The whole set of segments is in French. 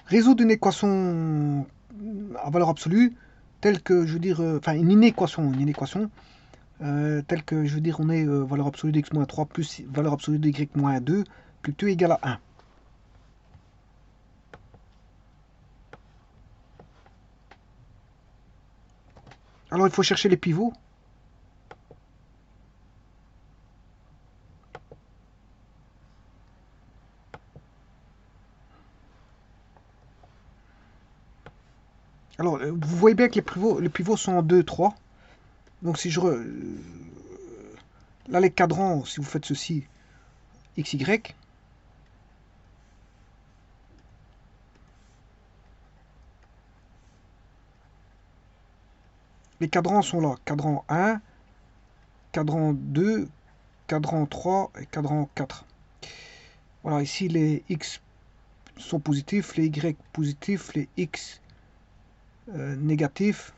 Résoudre une équation à valeur absolue, telle que, je veux dire, enfin une équation, telle que, je veux dire, on est valeur absolue de x moins 3 plus valeur absolue de y moins 2, plutôt égale à 1. Alors il faut chercher les pivots. Alors vous voyez bien que les pivots sont en 2, 3. Donc si je... Là les cadrans, si vous faites ceci, x, y, les cadrans sont là. Cadran 1, cadran 2, cadran 3 et cadran 4. Voilà, ici les x sont positifs, les y positifs, les x négatifs,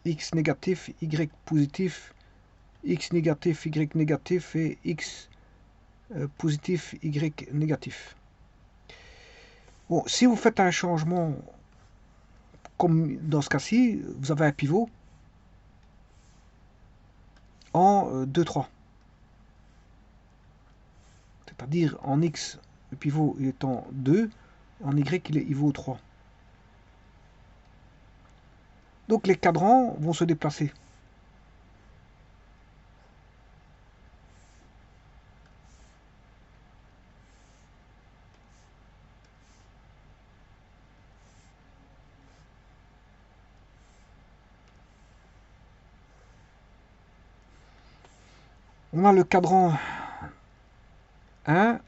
x négatif, y positif, x négatif, y négatif et x positif, y négatif. Bon, si vous faites un changement comme dans ce cas-ci, vous avez un pivot en 2, 3. C'est-à-dire en x, le pivot il est en 2, en y il vaut 3. Donc les cadrans vont se déplacer. On a le cadran 1,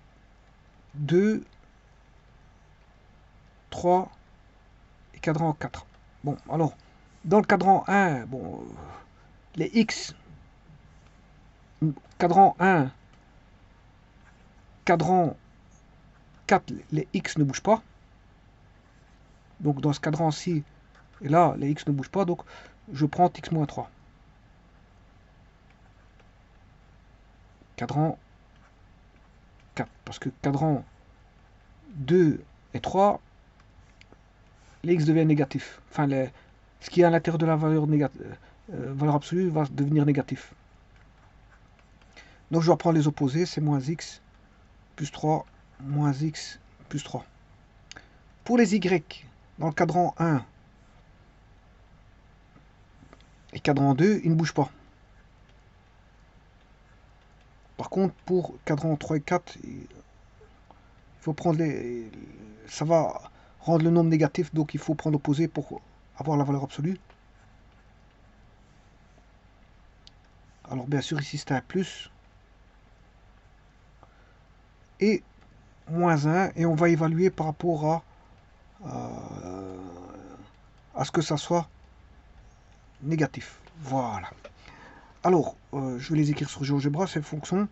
2, 3 et cadran 4. Bon, alors, dans le cadran 1, bon, les X, cadran 1, cadran 4, les X ne bougent pas. Donc dans ce cadran-ci, et là, les X ne bougent pas, donc je prends X-3. Cadran 4, parce que cadran 2 et 3, les X deviennent négatifs. Enfin, ce qui est à l'intérieur de la valeur absolue va devenir négatif. Donc je dois prendre les opposés, c'est moins X plus 3, moins X plus 3. Pour les Y, dans le cadran 1 et cadran 2, ils ne bougent pas. Par contre, pour cadran 3 et 4, il faut prendre les... ça va rendre le nombre négatif, donc il faut prendre l'opposé pour avoir la valeur absolue. Alors bien sûr, ici c'est un plus. Et moins 1, et on va évaluer par rapport à ce que ça soit négatif. Voilà. Alors, je vais les écrire sur GeoGebra, ces fonctions.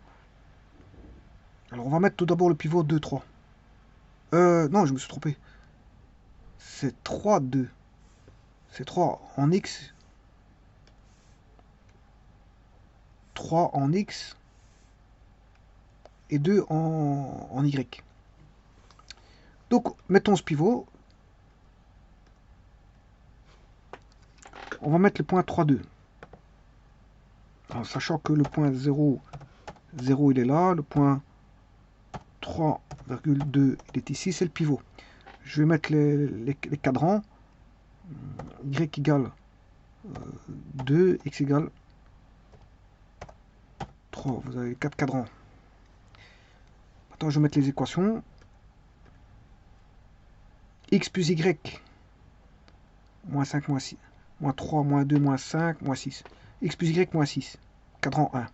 Alors, on va mettre tout d'abord le pivot 2, 3. Non, je me suis trompé. C'est 3, 2. C'est 3 en X, 3 en X et 2 en Y. Donc, mettons ce pivot. On va mettre le point 3, 2. En sachant que le point 0, 0 il est là. Le point 3,2 il est ici. C'est le pivot. Je vais mettre les cadrans. Y égale 2, X égale 3. Vous avez 4 cadrans. Maintenant, je vais mettre les équations. X plus Y, moins 5, moins 6, moins 3, moins 2, moins 5, moins 6. X plus Y, moins 6. Cadran 1.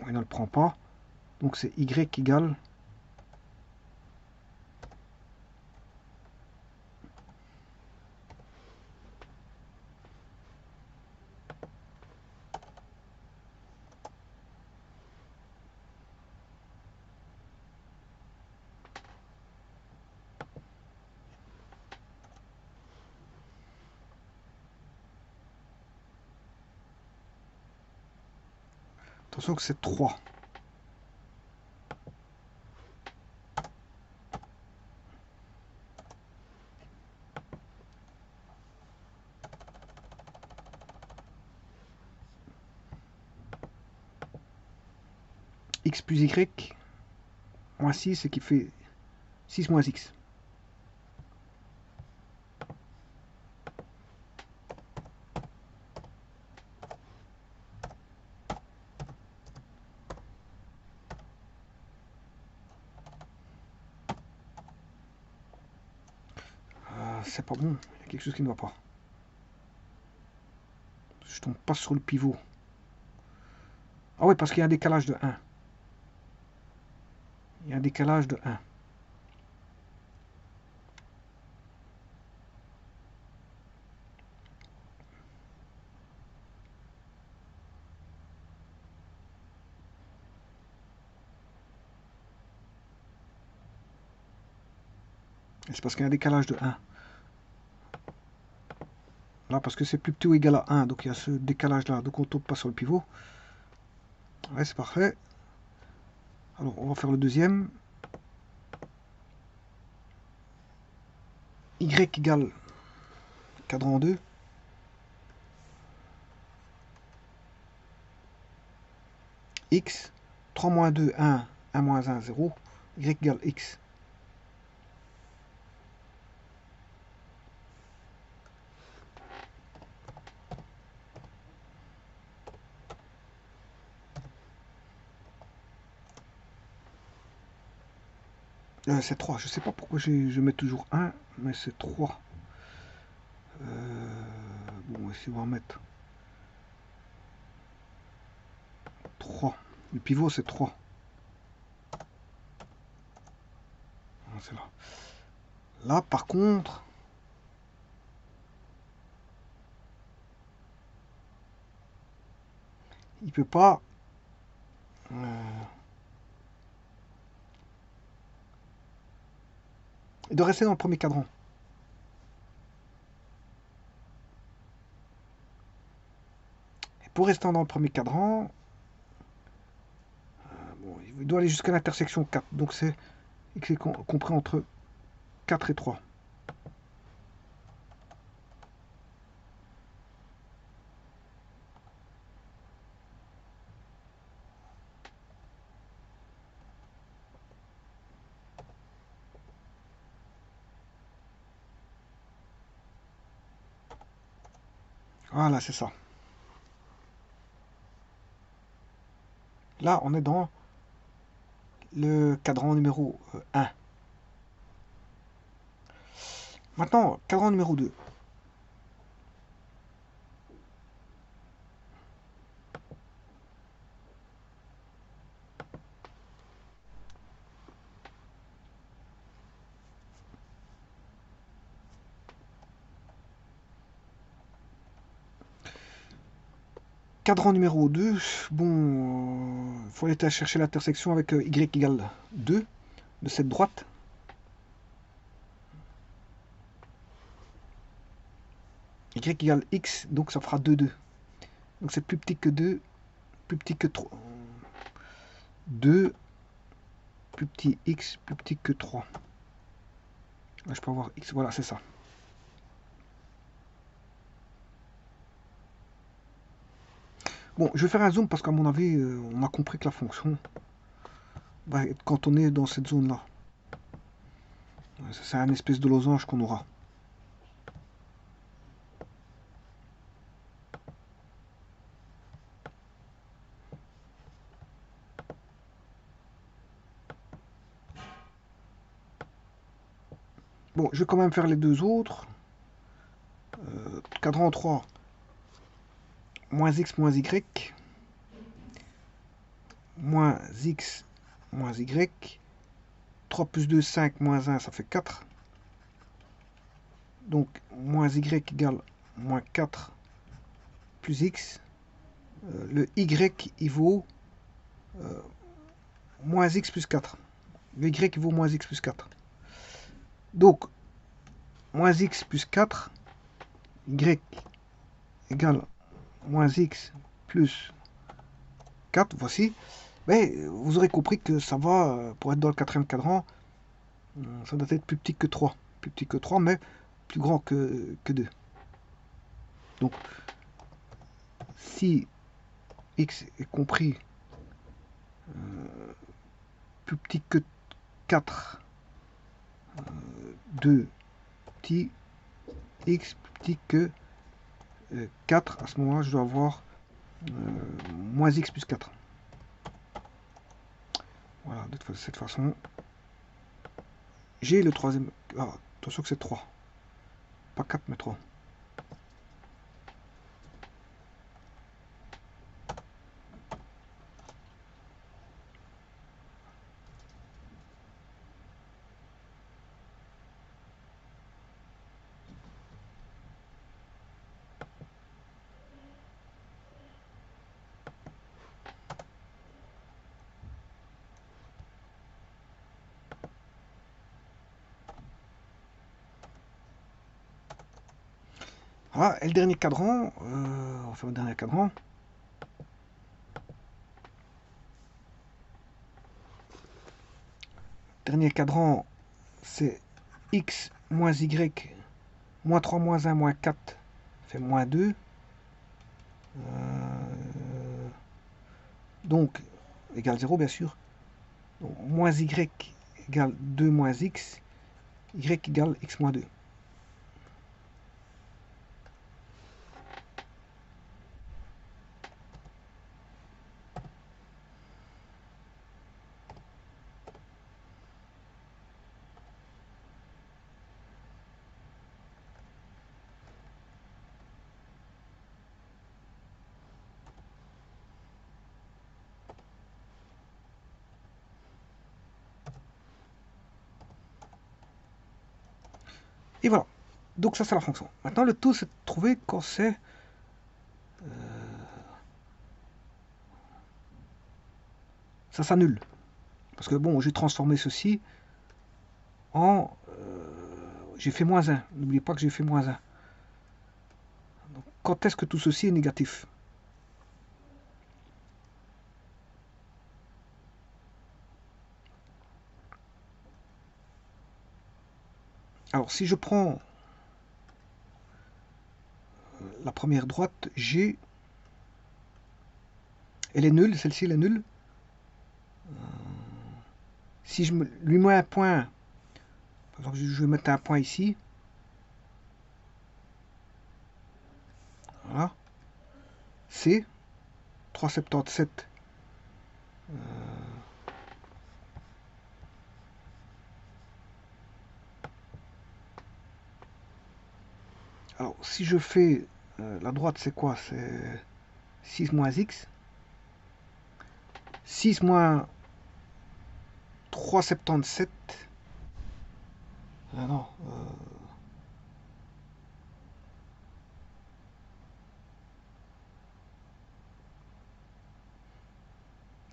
Il ne le prend pas. Donc c'est Y égale Attention que c'est 3. X plus Y moins 6, c'est qui fait 6 moins X. C'est pas bon, il y a quelque chose qui ne va pas. Je tombe pas sur le pivot. Ah oui, parce qu'il y a un décalage de 1. Il y a un décalage de 1. C'est parce qu'il y a un décalage de 1. Là, parce que c'est plus petit ou égal à 1, donc il y a ce décalage-là. Donc on ne tombe pas sur le pivot. Ouais, c'est parfait. Alors, on va faire le deuxième. Y égale cadran 2. X, 3 moins 2, 1, 1 moins 1, 0. Y égale X. C'est 3. Je sais pas pourquoi je mets toujours 1, mais c'est 3. Bon, ici on va mettre 3. Le pivot c'est 3. C'est là. Là par contre, il peut pas il doit rester dans le premier cadran. Et pour rester dans le premier cadran, bon, il doit aller jusqu'à l'intersection 4. Donc c'est compris entre 4 et 3. Voilà, c'est ça. Là, on est dans le cadran numéro 1. Maintenant, cadran numéro 2. Cadran numéro 2, bon, il faut aller chercher l'intersection avec y égale 2 de cette droite. Y égale x, donc ça fera 2, 2. Donc c'est plus petit que 2, plus petit que 3. 2, plus petit x, plus petit que 3. Là, je peux avoir x, voilà, c'est ça. Bon, je vais faire un zoom parce qu'à mon avis, on a compris que la fonction va être cantonnée dans cette zone-là. C'est un espèce de losange qu'on aura. Bon, je vais quand même faire les deux autres. Cadran 3, moins x moins y, moins x moins y, 3 plus 2, 5, moins 1, ça fait 4. Donc, moins y égale moins 4 plus x. Le y, il vaut moins x plus 4. Le y, il vaut moins x plus 4. Donc, moins x plus 4, y égale moins x plus 4, voici. Mais vous aurez compris que ça va, pour être dans le quatrième cadran, ça doit être plus petit que 3. Plus petit que 3, mais plus grand que 2. Donc, si x est compris plus petit que 4, 2 petit, x plus petit que 4, à ce moment-là, je dois avoir moins x plus 4. Voilà, de cette façon, j'ai le troisième. Ah, attention que c'est 3. Pas 4, mais 3. Voilà, et le dernier cadran, on va faire le dernier cadran. Dernier cadran, c'est x moins y, moins 3, moins 1, moins 4, fait moins 2. Donc, égale 0, bien sûr. Donc, moins y égale 2 moins x, y égale x moins 2. Et voilà. Donc ça, c'est la fonction. Maintenant, le tout, c'est de trouver quand c'est... ça s'annule. Parce que bon, j'ai transformé ceci en... j'ai fait moins 1. N'oubliez pas que j'ai fait moins 1. Donc, quand est-ce que tout ceci est négatif? Alors, si je prends la première droite, G, elle est nulle, celle-ci, elle est nulle. Si je lui mets un point, par exemple, je vais mettre un point ici. Voilà. C, 377. Alors, si je fais la droite, c'est quoi? C'est 6 moins x. 6 moins 377. Ah non.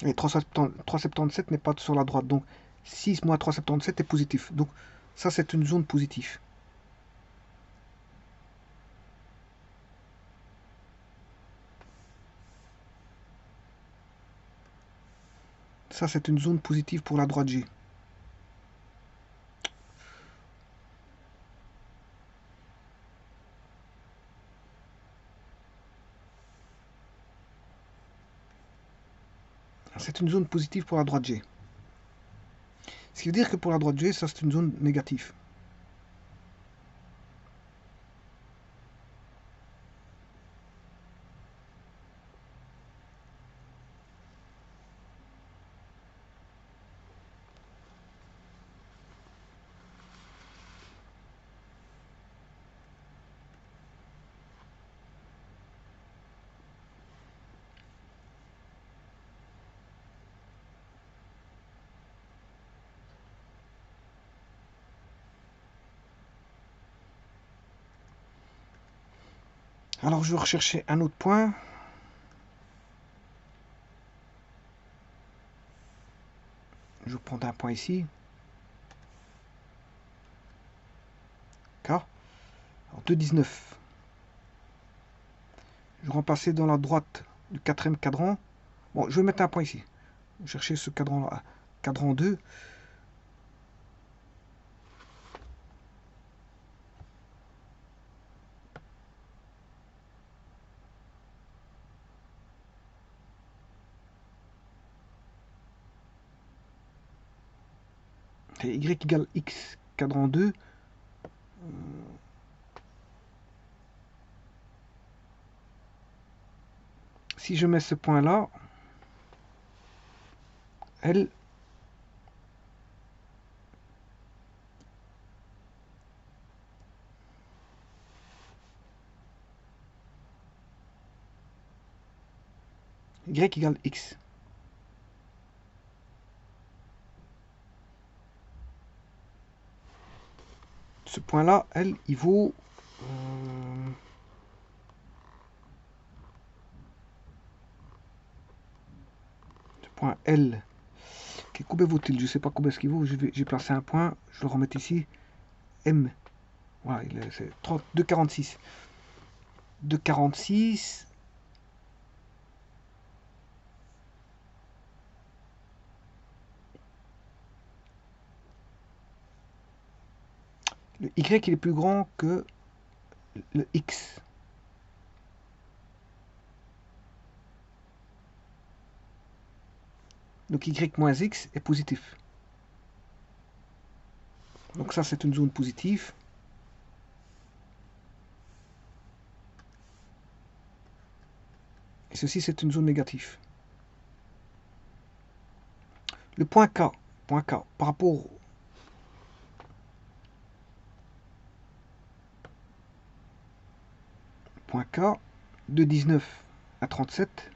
Et 377 n'est pas sur la droite. Donc 6 moins 377 est positif. Donc ça, c'est une zone positive. Ça, c'est une zone positive pour la droite G. C'est une zone positive pour la droite G. Ce qui veut dire que pour la droite G, ça, c'est une zone négative. Alors, je vais rechercher un autre point. Je vais prendre un point ici. K. Alors, 2,19. Je vais repasser dans la droite du quatrième cadran. Bon, je vais mettre un point ici. Chercher ce cadran-là. Cadran 2. Et y égale x, cadran 2. Si je mets ce point-là, L, y égale x. Ce point-là, L, il vaut... ce point L. Combien vaut-il? Je ne sais pas combien ce qu'il vaut. J'ai placé un point. Je le remets ici. M. Voilà, c'est 2,46. 2,46. Le Y, il est plus grand que le X. Donc Y moins X est positif. Donc ça, c'est une zone positive. Et ceci, c'est une zone négative. Le point K, par rapport au point K, de 19 à 37,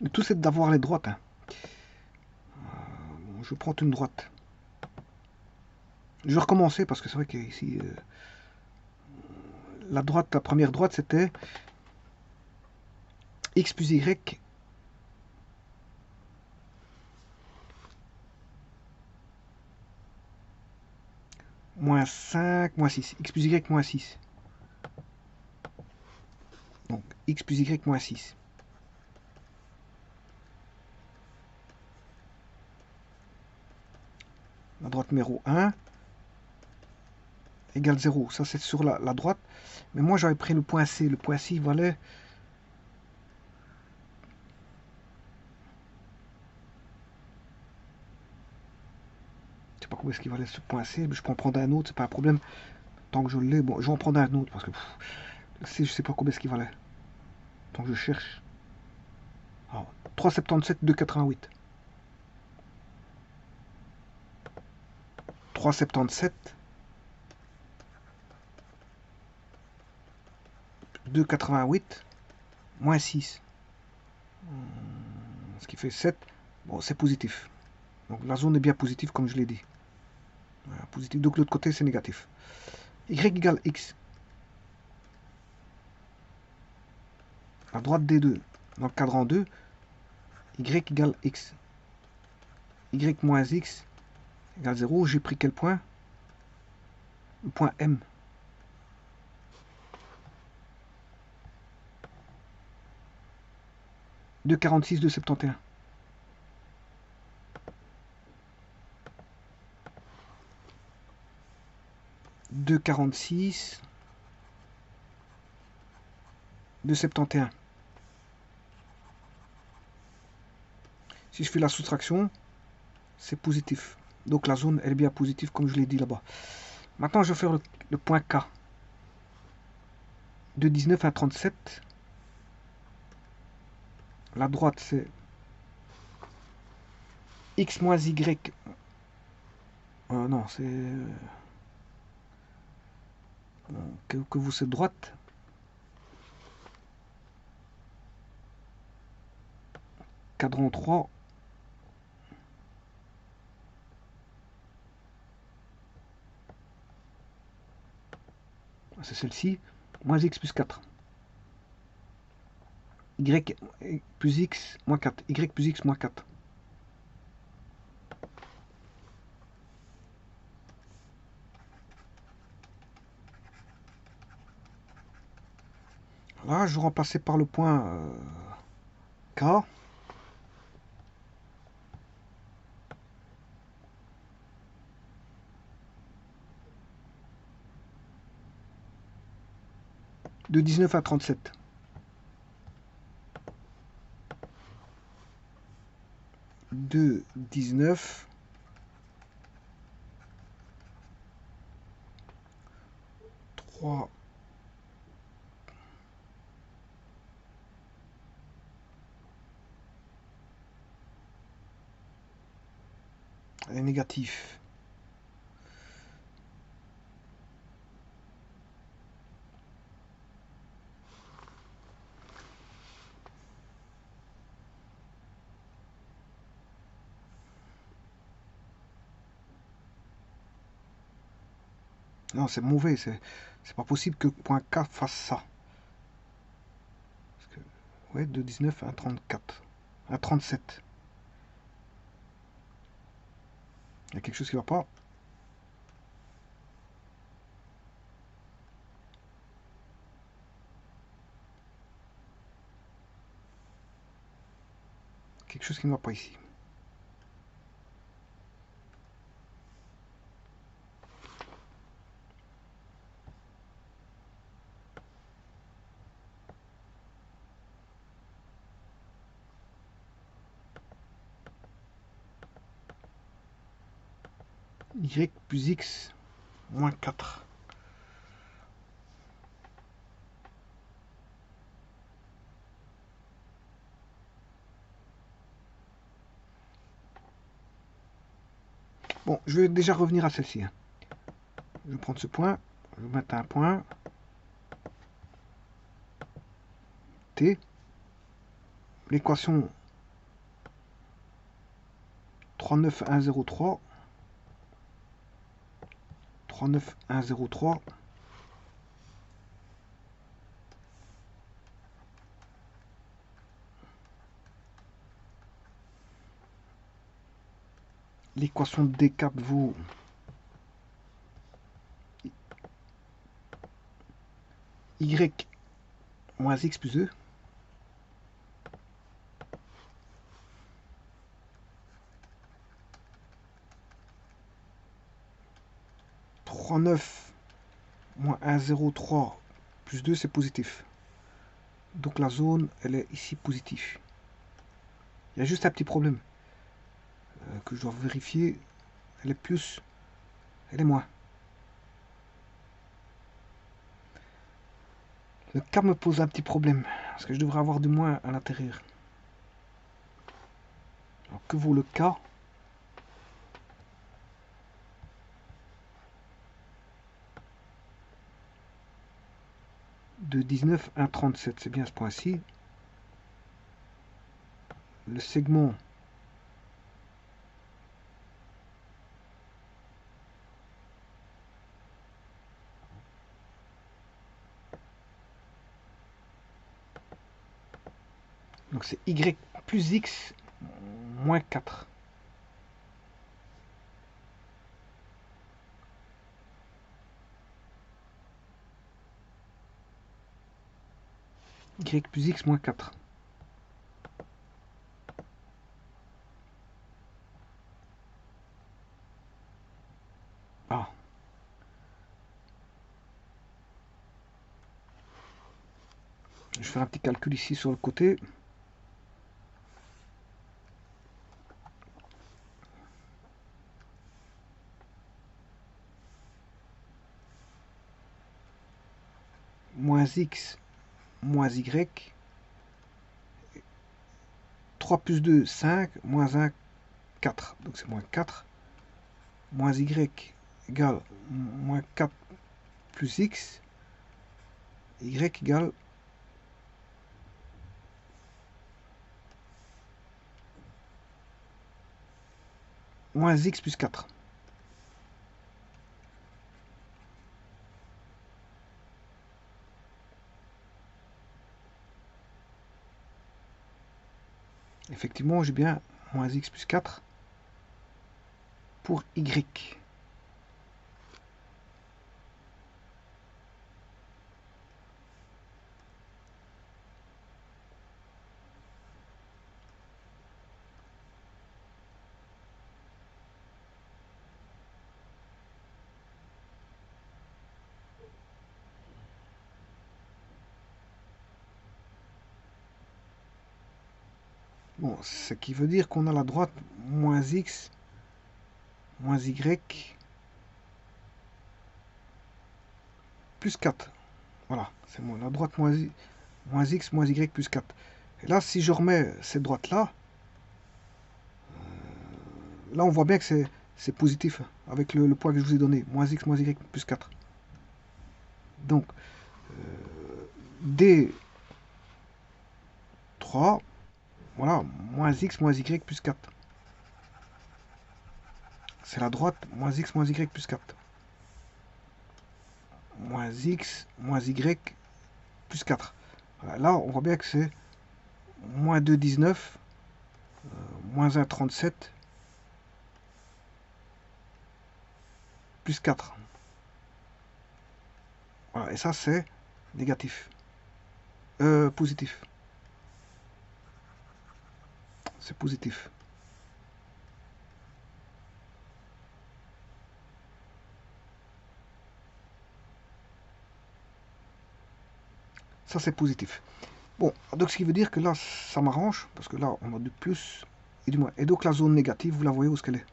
le tout c'est d'avoir les droites. Hein. Je prends une droite. Je vais recommencer parce que c'est vrai qu'ici, la première droite, c'était x plus y moins 5, moins 6. X plus y moins 6. Donc, x plus y moins 6. La droite numéro 1 égale 0. Ça, c'est sur la droite. Mais moi, j'avais pris le point C. Le point C, il valait... Je sais pas combien est-ce qu'il valait ce point C. Mais je peux en prendre un autre, c'est pas un problème. Tant que je l'ai, bon, je vais en prendre un autre. Parce que le C, je sais pas combien est-ce qu'il valait. Tant que je cherche. Alors, 3,77, 2,88. 3,77, 2,88, moins 6. Ce qui fait 7. Bon, c'est positif. Donc la zone est bien positive, comme je l'ai dit. Voilà, positif. Donc l'autre côté, c'est négatif. Y égale x. La droite des deux. Dans le cadran 2, y égale x. Y moins x égale 0. J'ai pris quel point? Le point M. 2,46, 2,71. 2,46, 2,71. Si je fais la soustraction, c'est positif. Donc la zone, elle est bien positive, comme je l'ai dit là-bas. Maintenant, je vais faire le point K. De 19 à 37. La droite, c'est x moins y. Non, c'est... que vous cette droite. Cadran 3. C'est celle-ci. Moins x plus 4. y plus x moins 4. Y plus x moins 4. Là, je vais remplacer par le point K. De 19 à 37. De 19 3 est négatif. Non, c'est mauvais, c'est pas possible que point K fasse ça. Parce que, ouais, de 19 à 34. À 37. Il y a quelque chose qui va pas. Quelque chose qui ne va pas ici. Y plus x moins 4. Bon, je vais déjà revenir à celle-ci. Je vais prendre ce point, je vais mettre un point T. L'équation 39103. 39103. L'équation de D cap vaut Y moins X plus E. Moins 1,03 plus 2, c'est positif. Donc la zone, elle est ici positive. Il y a juste un petit problème que je dois vérifier. Elle est plus, elle est moins. Le cas me pose un petit problème, parce que je devrais avoir du moins à l'intérieur. Alors que vaut le cas? De 19 à 37, c'est bien ce point-ci. Le segment donc c'est Y plus X moins 4. Y plus X moins 4. Ah. Je vais faire un petit calcul ici sur le côté. Moins X moins Y. 3 plus 2, 5. Moins 1, 4. Donc c'est moins 4. Moins Y égale moins 4 plus X. Y égale moins X plus 4. effectivement, j'ai bien moins x plus 4 pour y. Bon, ce qui veut dire qu'on a la droite moins x moins y plus 4. Voilà, c'est moi, la droite moins x moins y plus 4. Et là, si je remets cette droite-là, là on voit bien que c'est positif avec le point que je vous ai donné, moins x moins y plus 4. Donc, D3, voilà, moins x moins y plus 4. C'est la droite moins x moins y plus 4. Moins x moins y plus 4. Voilà, là, on voit bien que c'est moins 2, 19, moins 1, 37, plus 4. Voilà, et ça, c'est négatif. Positif. C'est positif. Ça, c'est positif. Bon, donc ce qui veut dire que là, ça m'arrange, parce que là, on a du plus et du moins. Et donc la zone négative, vous la voyez où est-ce qu'elle est.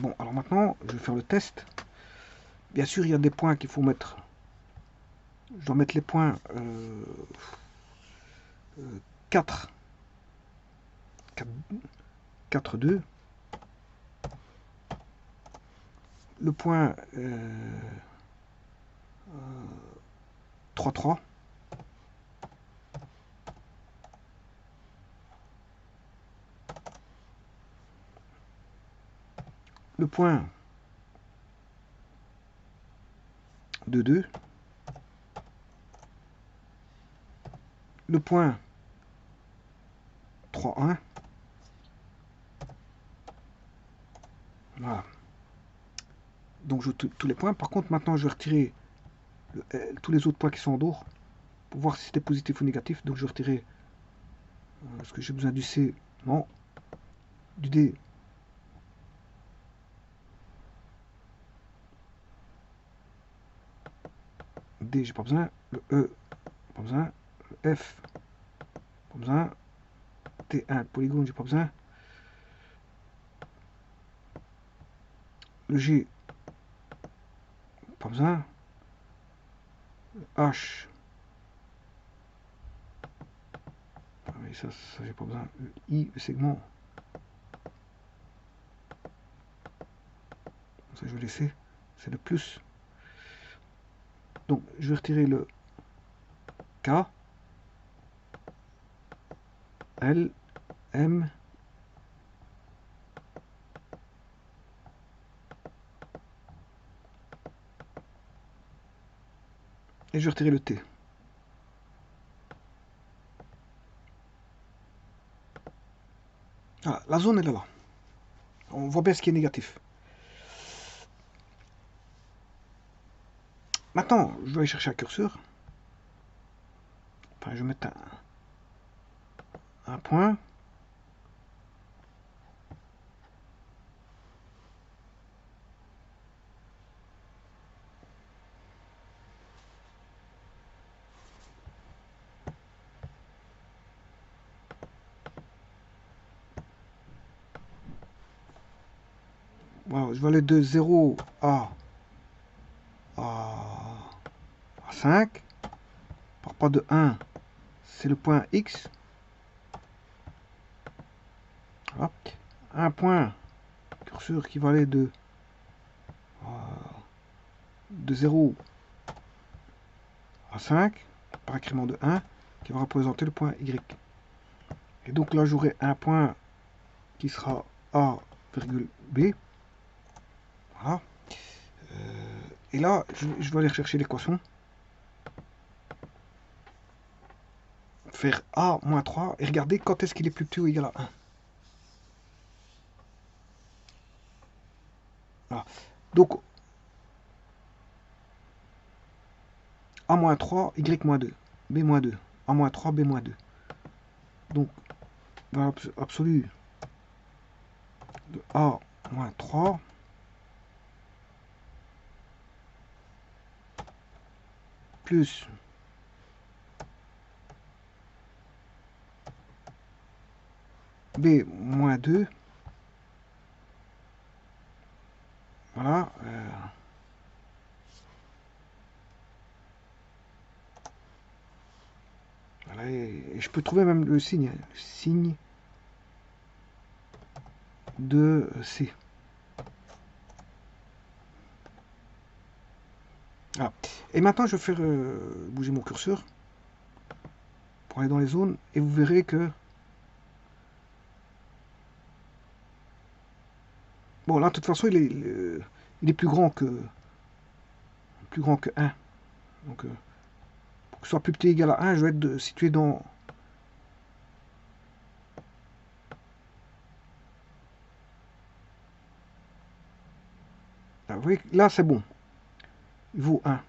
Bon, alors maintenant, je vais faire le test. Bien sûr, il y a des points qu'il faut mettre. Je dois mettre les points 4, 4, 2. Le point 3, 3. Le point 2, 2. Le point 3, 1. Voilà. Donc je tous les points. Par contre, maintenant, je vais retirer tous les autres points qui sont en dehors pour voir si c'était positif ou négatif. Donc je vais retirer est-ce que j'ai besoin du C? Non. Du D? D, j'ai pas besoin. Le E, pas besoin. Le F, pas besoin. T1, polygone, j'ai pas besoin. Le G, pas besoin. Le H, oui, ça j'ai pas besoin. Le I, le segment, ça je vais laisser. C'est le plus. Donc je vais retirer le K, L, M, et je vais retirer le T. Voilà, la zone elle est là. On voit bien ce qui est négatif. Maintenant, je vais aller chercher un curseur. Enfin, je vais mettre un point. Voilà, je vais aller de 0 à 5. Par pas de 1, c'est le point X. Voilà. Un point curseur qui va aller de 0 à 5 par incrément de 1 qui va représenter le point Y. Et donc là j'aurai un point qui sera A, B. Voilà. Et là je vais aller chercher l'équation. faire A moins 3 et regardez quand est-ce qu'il est plus petit ou égal à 1. Voilà. Donc, A moins 3, Y moins 2, B moins 2, A moins 3, B moins 2. Donc, valeur absolue de A moins 3 plus B moins 2. Voilà. Voilà, et je peux trouver même le signe de C. Voilà. Et maintenant, je vais faire bouger mon curseur pour aller dans les zones, et vous verrez que bon, là, de toute façon, il est plus grand que 1. Donc, pour que ce soit plus petit égal à 1, je vais être situé dans... Là, vous voyez, là, c'est bon. Il vaut 1.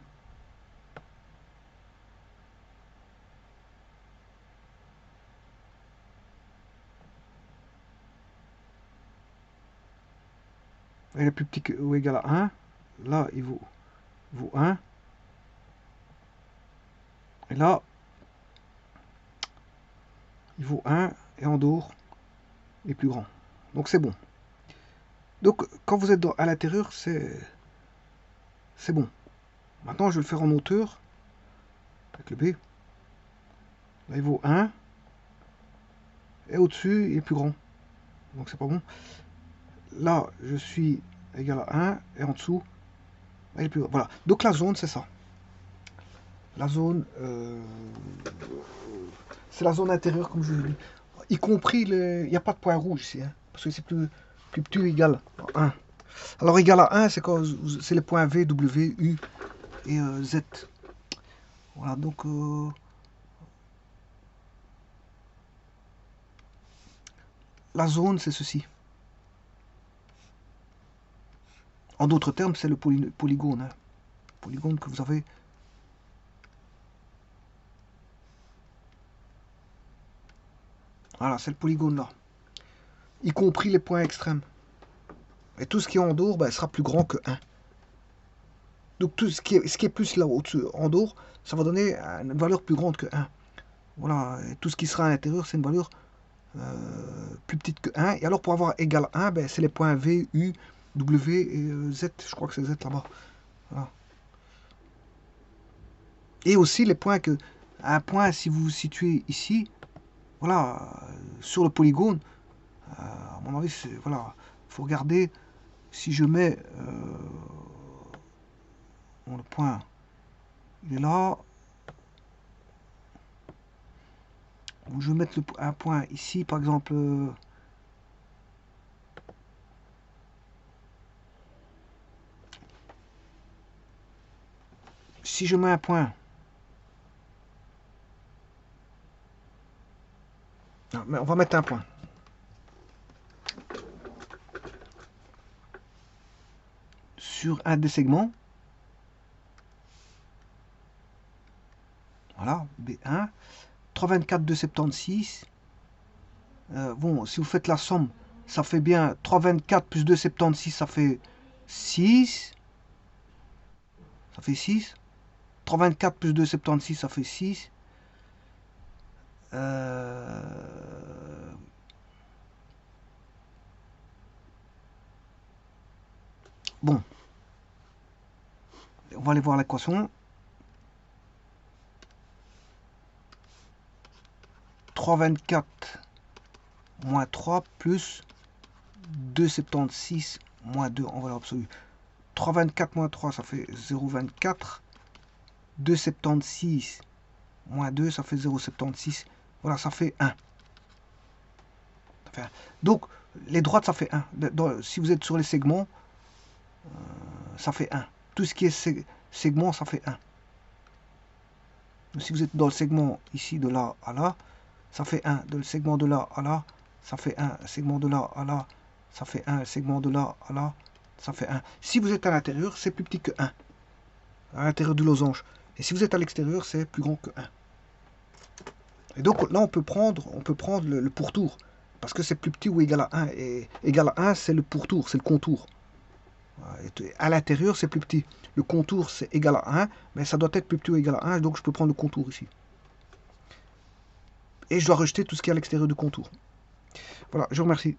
Il est plus petit que, ou égal à 1. Là, il vaut 1. Et là, il vaut 1. Et en dehors, il est plus grand. Donc, c'est bon. Donc, quand vous êtes à l'intérieur, c'est bon. Maintenant, je vais le faire en hauteur. Avec le B. Là, il vaut 1. Et au-dessus, il est plus grand. Donc, c'est pas bon. Là, je suis égal à 1. Et en dessous, il est plus grand. Voilà. Donc, la zone, c'est ça. La zone, c'est la zone intérieure, comme je vous dis. Y compris, il n'y a pas de point rouge ici. Hein, parce que c'est plus petit ou égal à 1. Alors, égal à 1, c'est quand c'est les points V, W, U et Z. Voilà, donc... la zone, c'est ceci. En d'autres termes, c'est le polygone. Hein. Polygone que vous avez. Voilà, c'est le polygone là. Y compris les points extrêmes. Et tout ce qui est en dehors, ben, sera plus grand que 1. Donc tout ce qui est plus là au-dessus, en dehors, ça va donner une valeur plus grande que 1. Voilà, et tout ce qui sera à l'intérieur, c'est une valeur plus petite que 1. Et alors pour avoir égal à 1, ben, c'est les points V, U, W et Z. Je crois que c'est Z là-bas. Voilà. Et aussi les points que... Un point, si vous vous situez ici, voilà, sur le polygone, à mon avis, voilà, faut regarder si je mets bon, le point, il est là. Je vais mettre un point ici, par exemple. Si je mets un point. Non, mais on va mettre un point. Sur un des segments. Voilà, B1. 324, 276. Bon, si vous faites la somme, ça fait bien 324 plus 276, ça fait 6. Ça fait 6. 324 plus 276, ça fait 6. Bon. On va aller voir l'équation. 324 moins 3 plus 276 moins 2 en valeur absolue. 324 moins 3, ça fait 0,24. 276 moins 2, ça fait 0,76. Voilà, ça fait 1. Donc, les droites, ça fait 1. Si vous êtes sur les segments, ça fait 1. Tout ce qui est segment, ça fait 1. Si vous êtes dans le segment ici de là à là, ça fait 1. De le segment de là à là, ça fait 1. Segment de là à là, ça fait 1. Segment de là à là, ça fait 1. Si vous êtes à l'intérieur, c'est plus petit que 1. À l'intérieur du losange. Et si vous êtes à l'extérieur, c'est plus grand que 1. Et donc là, on peut prendre le pourtour. Parce que c'est plus petit ou égal à 1. Et égal à 1, c'est le pourtour, c'est le contour. À l'intérieur, c'est plus petit. Le contour, c'est égal à 1, mais ça doit être plus petit ou égal à 1, donc je peux prendre le contour ici. Et je dois rejeter tout ce qui est à l'extérieur du contour. Voilà, je vous remercie.